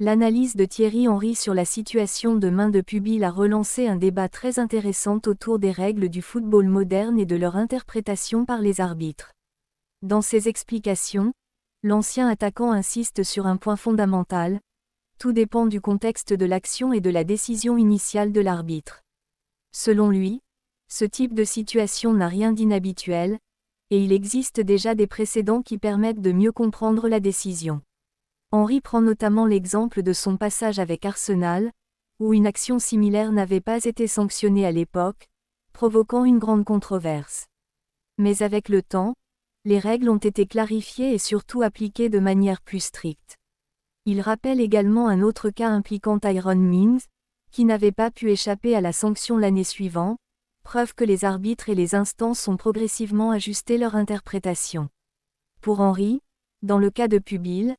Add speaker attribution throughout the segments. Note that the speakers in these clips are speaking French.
Speaker 1: L'analyse de Thierry Henry sur la situation de main de Pubil a relancé un débat très intéressant autour des règles du football moderne et de leur interprétation par les arbitres. Dans ses explications, l'ancien attaquant insiste sur un point fondamental: tout dépend du contexte de l'action et de la décision initiale de l'arbitre. Selon lui, ce type de situation n'a rien d'inhabituel, et il existe déjà des précédents qui permettent de mieux comprendre la décision. Henry prend notamment l'exemple de son passage avec Arsenal, où une action similaire n'avait pas été sanctionnée à l'époque, provoquant une grande controverse. Mais avec le temps, les règles ont été clarifiées et surtout appliquées de manière plus stricte. Il rappelle également un autre cas impliquant Tyrone Mings, qui n'avait pas pu échapper à la sanction l'année suivante, preuve que les arbitres et les instances ont progressivement ajusté leur interprétation. Pour Henry, dans le cas de Pubil,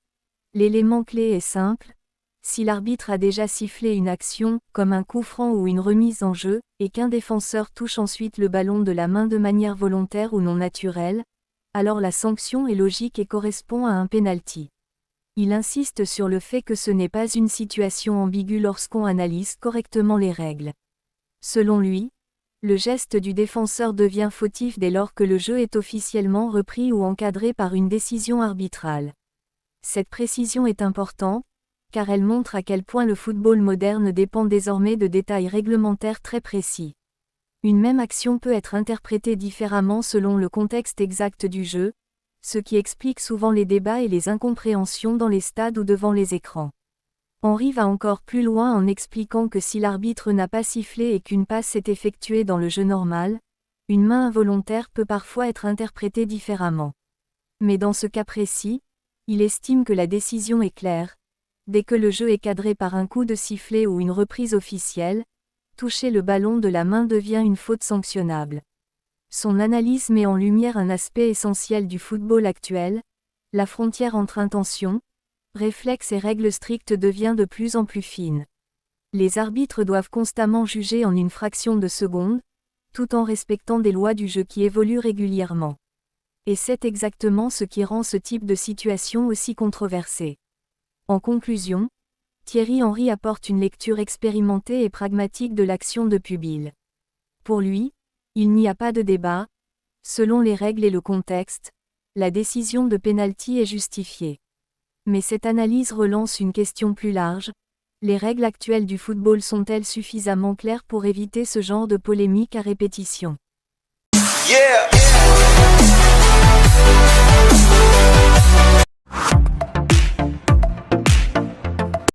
Speaker 1: l'élément clé est simple: si l'arbitre a déjà sifflé une action, comme un coup franc ou une remise en jeu, et qu'un défenseur touche ensuite le ballon de la main de manière volontaire ou non naturelle, alors la sanction est logique et correspond à un penalty. Il insiste sur le fait que ce n'est pas une situation ambiguë lorsqu'on analyse correctement les règles. Selon lui, le geste du défenseur devient fautif dès lors que le jeu est officiellement repris ou encadré par une décision arbitrale. Cette précision est importante, car elle montre à quel point le football moderne dépend désormais de détails réglementaires très précis. Une même action peut être interprétée différemment selon le contexte exact du jeu, ce qui explique souvent les débats et les incompréhensions dans les stades ou devant les écrans. Henry va encore plus loin en expliquant que si l'arbitre n'a pas sifflé et qu'une passe s'est effectuée dans le jeu normal, une main involontaire peut parfois être interprétée différemment. Mais dans ce cas précis, il estime que la décision est claire: dès que le jeu est cadré par un coup de sifflet ou une reprise officielle, toucher le ballon de la main devient une faute sanctionnable. Son analyse met en lumière un aspect essentiel du football actuel: la frontière entre intention, réflexe et règles strictes devient de plus en plus fine. Les arbitres doivent constamment juger en une fraction de seconde, tout en respectant des lois du jeu qui évoluent régulièrement. Et c'est exactement ce qui rend ce type de situation aussi controversé. En conclusion, Thierry Henry apporte une lecture expérimentée et pragmatique de l'action de Pubil. Pour lui, il n'y a pas de débat: selon les règles et le contexte, la décision de penalty est justifiée. Mais cette analyse relance une question plus large: les règles actuelles du football sont-elles suffisamment claires pour éviter ce genre de polémique à répétition?
Speaker 2: Yeah.